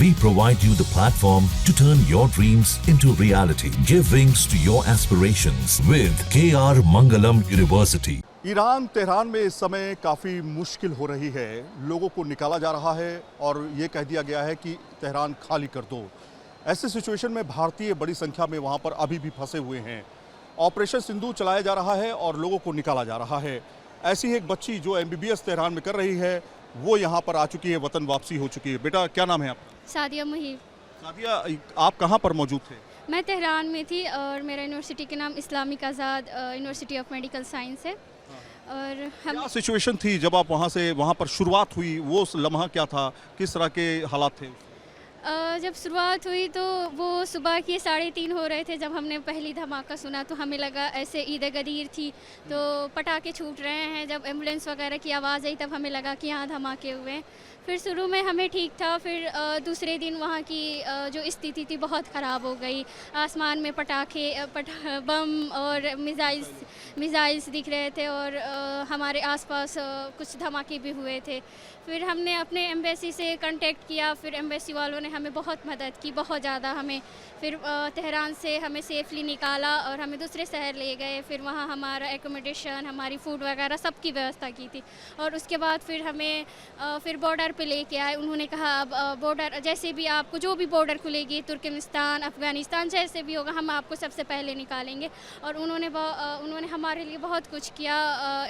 We provide you the platform to turn your dreams into reality. Give wings to your aspirations with KR Mangalam University. Iran Tehran में इस समय काफ़ी मुश्किल हो रही है। लोगों को निकाला जा रहा है और ये कह दिया गया है कि तेहरान खाली कर दो। ऐसे सिचुएशन में भारतीय बड़ी संख्या में वहाँ पर अभी भी फंसे हुए हैं। ऑपरेशन सिंदूर चलाया जा रहा है और लोगों को निकाला जा रहा है। ऐसी ही एक बच्ची जो MBBS तेहरान में कर रही है वो यहाँ पर आ चुकी है, वतन वापसी हो चुकी है। बेटा क्या नाम है आपका? सादिया मुहीब। सादिया, आप कहाँ पर मौजूद थे? मैं तेहरान में थी और मेरा यूनिवर्सिटी के नाम Islamic Azad university of medical science है। और हम क्या सिचुएशन थी जब आप वहाँ पर शुरुआत हुई? वो लम्हा क्या था? किस तरह के हालात थे? जब शुरुआत हुई तो वो सुबह के 3:30 हो रहे थे जब हमने पहली धमाका सुना, तो हमें लगा ऐसे ईद गदीर थी तो पटाखे छूट रहे हैं। जब एम्बुलेंस वगैरह की आवाज़ आई तब हमें लगा कि यहाँ धमाके हुए हैं। फिर शुरू में हमें ठीक था, फिर दूसरे दिन वहाँ की जो स्थिति थी बहुत ख़राब हो गई। आसमान में बम और मिज़ाइल्स दिख रहे थे और हमारे आसपास कुछ धमाके भी हुए थे। फिर हमने अपने एम्बेसी से कांटेक्ट किया, फिर एम्बेसी वालों ने हमें बहुत मदद की, बहुत ज़्यादा। हमें फिर तेहरान से हमें सेफली निकाला और हमें दूसरे शहर ले गए। फिर वहाँ हमारा एकोमोडेशन, हमारी फ़ूड वगैरह सब की व्यवस्था की थी। और उसके बाद फिर हमें फिर बॉर्डर पे लेके आए। उन्होंने कहा अब बॉर्डर जैसे भी आपको जो भी बॉर्डर खुलेगी, तुर्कमेनिस्तान, अफ़गानिस्तान जैसे भी होगा, हम आपको सबसे पहले निकालेंगे। और उन्होंने हमारे लिए बहुत कुछ किया।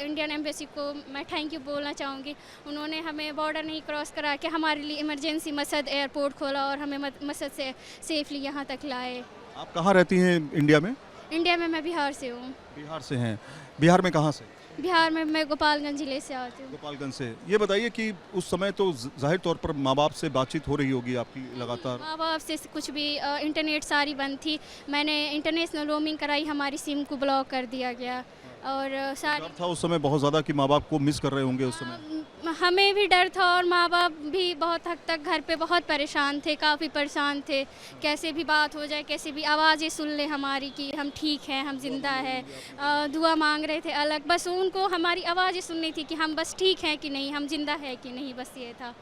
इंडियन एम्बेसी को मैं थैंक यू बोलना चाहूँगी। उन्होंने हमें बॉर्डर नहीं क्रॉस करा के हमारे लिए इमरजेंसी मसद एयरपोर्ट खोला और हमें मसद से सेफली यहाँ तक लाए। आप कहाँ रहती हैं इंडिया में? इंडिया में मैं बिहार से हूँ। बिहार से हैं। बिहार में कहाँ से? बिहार में मैं गोपालगंज जिले से आती हूँ। गोपालगंज से। ये बताइए कि उस समय तो जाहिर तौर पर माँ बाप से बातचीत हो रही होगी आपकी लगातार? माँ बाप से कुछ भी, इंटरनेट सारी बंद थी। मैंने इंटरनेशनल रोमिंग कराई, हमारी सिम को ब्लॉक कर दिया गया। और डर था उस समय बहुत ज़्यादा कि माँ बाप को मिस कर रहे होंगे उस समय? हमें भी डर था और माँ बाप भी बहुत हद तक घर पे बहुत परेशान थे, काफ़ी परेशान थे। कैसे भी बात हो जाए, कैसे भी आवाज़ें सुन ले हमारी कि हम ठीक हैं, हम जिंदा हैं। दुआ मांग रहे थे अलग, बस उनको हमारी आवाज़ें सुननी थी कि हम बस ठीक हैं कि नहीं, हम जिंदा है कि नहीं, बस ये था।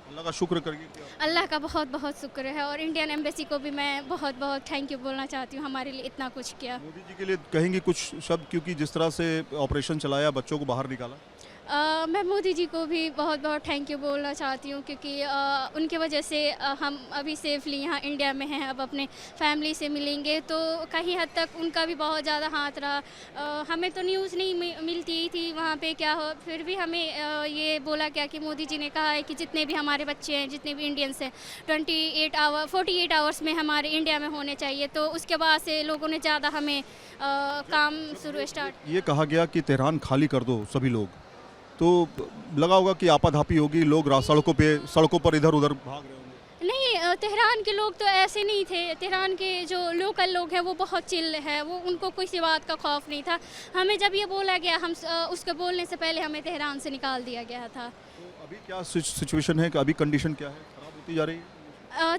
अल्लाह का शुक्र करिए। अल्लाह का बहुत बहुत शुक्र है और इंडियन एम्बेसी को भी मैं बहुत बहुत थैंक यू बोलना चाहती हूँ, हमारे लिए इतना कुछ किया। मोदी जी के लिए कहेंगे कुछ शब्द, क्योंकि जिस तरह से ऑपरेशन चलाया, बच्चों को बाहर निकाला? मैं मोदी जी को भी बहुत बहुत थैंक यू बोलना चाहती हूँ क्योंकि उनके वजह से हम अभी सेफली यहाँ इंडिया में हैं। अब अपने फैमिली से मिलेंगे तो कहीं हद तक उनका भी बहुत ज़्यादा हाथ रहा। हमें तो न्यूज़ नहीं मिलती थी वहाँ पे क्या हो, फिर भी हमें ये बोला गया कि मोदी जी ने कहा है कि जितने भी हमारे बच्चे हैं, जितने भी इंडियंस हैं, 48 आवर्स में हमारे इंडिया में होने चाहिए। तो उसके बाद से लोगों ने ज़्यादा हमें काम शुरू स्टार्ट। ये कहा गया कि तेहरान खाली कर दो सभी लोग, तो लगा होगा कि आपाधापी होगी, लोग सड़कों पर इधर उधर भाग रहे होंगे। नहीं, तेहरान के लोग तो ऐसे नहीं थे। तेहरान के जो लोकल लोग हैं वो बहुत चिल है, वो उनको किसी बात का खौफ नहीं था। हमें जब ये बोला गया, हम उसके बोलने से पहले हमें तेहरान से निकाल दिया गया था। तो अभी क्या सिचुएशन है? अभी कंडीशन क्या है? खराब होती जा रही है?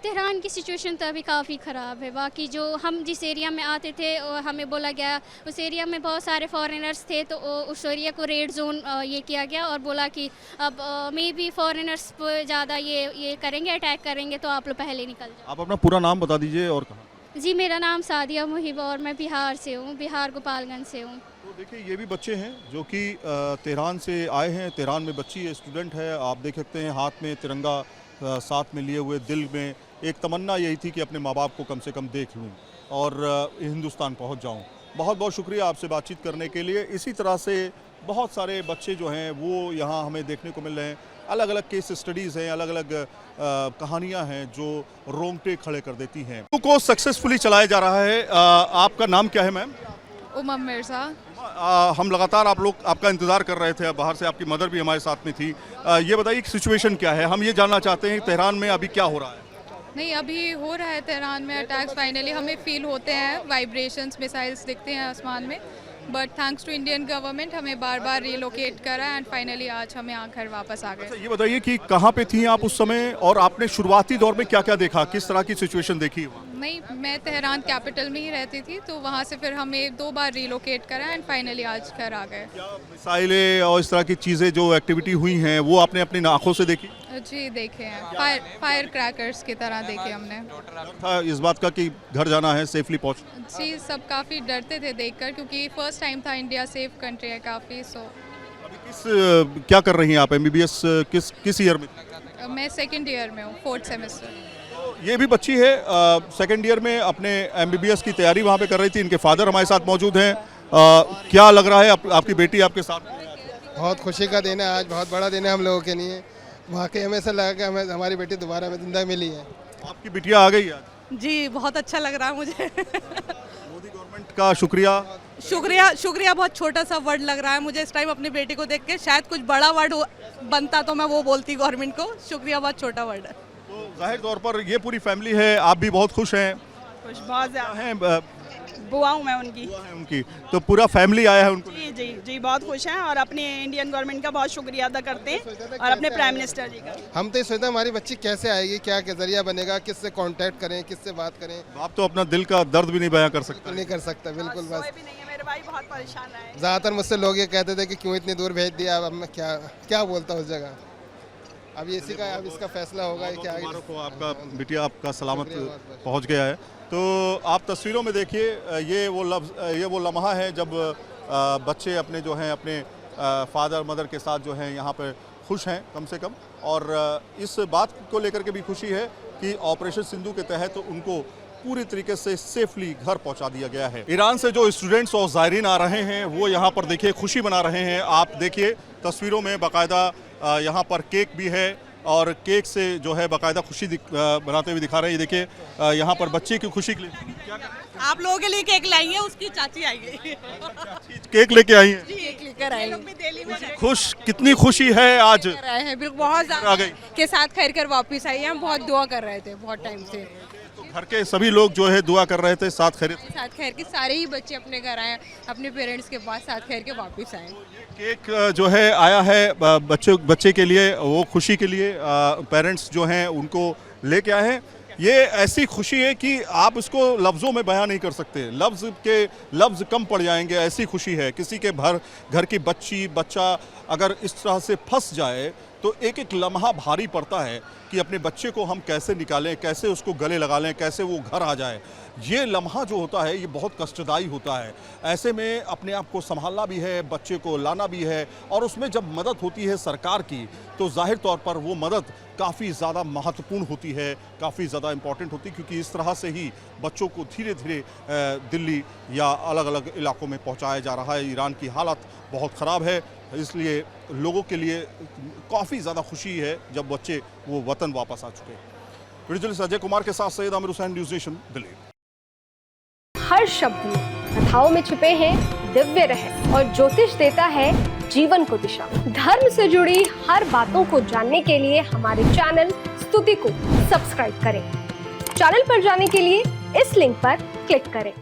तेहरान की सिचुएशन तो अभी काफ़ी ख़राब है। बाकी जो हम जिस एरिया में आते थे हमें बोला गया, उस एरिया में बहुत सारे फॉरेनर्स थे तो उस एरिया को रेड जोन ये किया गया और बोला कि अब मे बी फॉरेनर्स पर ज़्यादा ये करेंगे, अटैक करेंगे, तो आप लोग पहले निकल जाओ। आप अपना पूरा नाम बता दीजिए और कहाँ? जी, मेरा नाम सादिया मुहीब और मैं बिहार से हूँ, बिहार गोपालगंज से हूँ। तो देखिए, ये भी बच्चे हैं जो कि तेहरान से आए हैं। तेहरान में बच्ची है, स्टूडेंट है। आप देख सकते हैं हाथ में तिरंगा साथ में लिए हुए, दिल में एक तमन्ना यही थी कि अपने माँ बाप को कम से कम देख लूँ और हिंदुस्तान पहुँच जाऊँ। बहुत बहुत शुक्रिया आपसे बातचीत करने के लिए। इसी तरह से बहुत सारे बच्चे जो हैं वो यहाँ हमें देखने को मिल रहे हैं। अलग अलग केस स्टडीज़ हैं, अलग अलग कहानियाँ हैं जो रोंगटे खड़े कर देती हैं। को सक्सेसफुली चलाया जा रहा है। आपका नाम क्या है मैम? उमम मिर्ज़ा। हम लगातार आपका इंतज़ार कर रहे थे। बाहर से आपकी मदर भी हमारे साथ में थी। ये बताइए कि सिचुएशन क्या है? हम ये जानना चाहते हैं तेहरान में अभी क्या हो रहा है? नहीं, अभी हो रहा है तेहरान में अटैक्स। फाइनली हमें फील होते हैं, वाइब्रेशंस, मिसाइल्स दिखते हैं आसमान में। But thanks to Indian government हमें बार बार रिलोकेट करा एंड फाइनली आज हमें घर वापस आ गए। अच्छा, ये बताइए कि कहाँ पे थी आप उस समय और आपने शुरुआती दौर में क्या क्या देखा, किस तरह की सिचुएशन देखी? नहीं, मैं तेहरान कैपिटल में ही रहती थी, तो वहाँ से फिर हमें 2 बार रिलोकेट करा एंड फाइनली आज घर आ गए। क्या मिसाइलें और इस तरह की चीज़ें जो एक्टिविटी हुई हैं वो आपने अपनी आंखों से देखी? जी देखे हैं, फायर क्रैकर्स की तरह देखे हमने। डर था इस बात का कि घर जाना है, सेफली पहुंच? जी, सब काफ़ी डरते थे देखकर, क्योंकि फर्स्ट टाइम था, इंडिया सेफ कंट्री है काफ़ी। सो अभी क्या कर रही हैं आप? एमबीबीएस किस ईयर में? मैं सेकंड ईयर में हूँ, 4th सेमेस्टर। ये भी बच्ची है सेकंड ईयर में, अपने एमबीबीएस की तैयारी वहाँ पे कर रही थी। इनके फादर हमारे साथ मौजूद हैं। क्या लग रहा है आपकी बेटी आपके साथ? बहुत खुशी का दिन है आज, बहुत बड़ा दिन है हम लोगों के लिए। वाकई हमें ऐसा लगा कि हमें हमारी बेटी दोबारा में जिंदा मिली है। आपकी बिटिया आ गई आज? जी, बहुत अच्छा लग रहा है मुझे। मोदी गवर्नमेंट का शुक्रिया। शुक्रिया बहुत छोटा सा वर्ड लग रहा है मुझे इस टाइम अपनी बेटी को देख के। शायद कुछ बड़ा वर्ड बनता तो मैं वो बोलती गवर्नमेंट को। शुक्रिया बहुत छोटा वर्ड है। तो जाहिर तौर पर ये पूरी फैमिली है, आप भी बहुत खुश हैं? कुछ बहुत ज़्यादा हैं बुआ हूँ मैं उनकी। बुआ है उनकी, तो पूरा फैमिली आया है उनको? जी बहुत खुश हैं और अपनी इंडियन गवर्नमेंट का बहुत शुक्रिया अदा करते हैं और अपने प्राइम मिनिस्टर जी का। हम तो ये सोचते हैं हमारी बच्ची कैसे आएगी, क्या जरिया बनेगा, किससे कांटेक्ट करें, किससे बात करें। आप तो अपना दिल का दर्द भी नहीं बयां कर सकते। नहीं कर सकता, बिल्कुल। बस भी नहीं है, मेरे भाई बहुत परेशान रहे। ज़्यादातर मुझसे लोग ये कहते थे कि क्यों इतनी दूर भेज दिया। अब मैं क्या बोलता उस जगह। अब इसी का अब इसका फैसला होगा कि क्या आगे। मुबारक हो, आपका बिटिया आपका सलामत पहुंच गया है। तो आप तस्वीरों में देखिए, ये वो लम्हा है जब बच्चे अपने जो हैं अपने फादर मदर के साथ जो हैं यहाँ पर खुश हैं कम से कम। और इस बात को लेकर के भी खुशी है कि ऑपरेशन सिंधु के तहत उनको पूरी तरीके से सेफली घर पहुंचा दिया गया है। ईरान से जो स्टूडेंट्स और ज़ायरीन आ रहे हैं वो यहाँ पर देखिए खुशी मना रहे हैं। आप देखिए तस्वीरों में बाकायदा यहाँ पर केक भी है और केक से जो है बाकायदा खुशी बनाते हुए दिखा रहे हैं। ये देखिए यहाँ पर बच्चे की खुशी के लिए आप लोगों के लिए केक लाई है, उसकी चाची आई है। केक लेके आई हैं? केक लेकर आई हैं। खुश, कितनी खुशी है आज? रहे हैं बिल्कुल, बहुत आ गई के साथ खैर कर वापस आई है। हम बहुत दुआ कर रहे थे बहुत टाइम से। घर के सभी लोग जो है दुआ कर रहे थे साथ खैर के सारे ही बच्चे अपने घर आए, अपने पेरेंट्स के पास साथ खैर के वापस आए। केक जो है आया है बच्चे के लिए, वो खुशी के लिए पेरेंट्स जो हैं उनको लेके आए हैं। ये ऐसी खुशी है कि आप इसको लफ्ज़ों में बयां नहीं कर सकते, लफ्ज़ कम पड़ जाएंगे, ऐसी खुशी है। किसी के घर की बच्चा अगर इस तरह से फंस जाए तो एक एक लम्हा भारी पड़ता है कि अपने बच्चे को हम कैसे निकालें, कैसे उसको गले लगा लें, कैसे वो घर आ जाए। ये लम्हा जो होता है ये बहुत कष्टदायी होता है। ऐसे में अपने आप को संभालना भी है, बच्चे को लाना भी है, और उसमें जब मदद होती है सरकार की तो जाहिर तौर पर वो मदद काफ़ी ज़्यादा महत्वपूर्ण होती है, काफ़ी ज़्यादा इम्पॉर्टेंट होती है, क्योंकि इस तरह से ही बच्चों को धीरे धीरे दिल्ली या अलग अलग इलाकों में पहुंचाया जा रहा है। ईरान की हालत बहुत ख़राब है, इसलिए लोगों के लिए काफ़ी ज़्यादा खुशी है जब बच्चे वो वतन वापस आ चुके हैं। वीडियो अजय कुमार के साथ सैयद आमिर हुसैन, न्यूज़ नेशन, दिल्ली। हर शब्द में कथाओं में छुपे हैं दिव्य रहस्य और ज्योतिष देता है जीवन को दिशा। धर्म से जुड़ी हर बातों को जानने के लिए हमारे चैनल स्तुति को सब्सक्राइब करें। चैनल पर जाने के लिए इस लिंक पर क्लिक करें।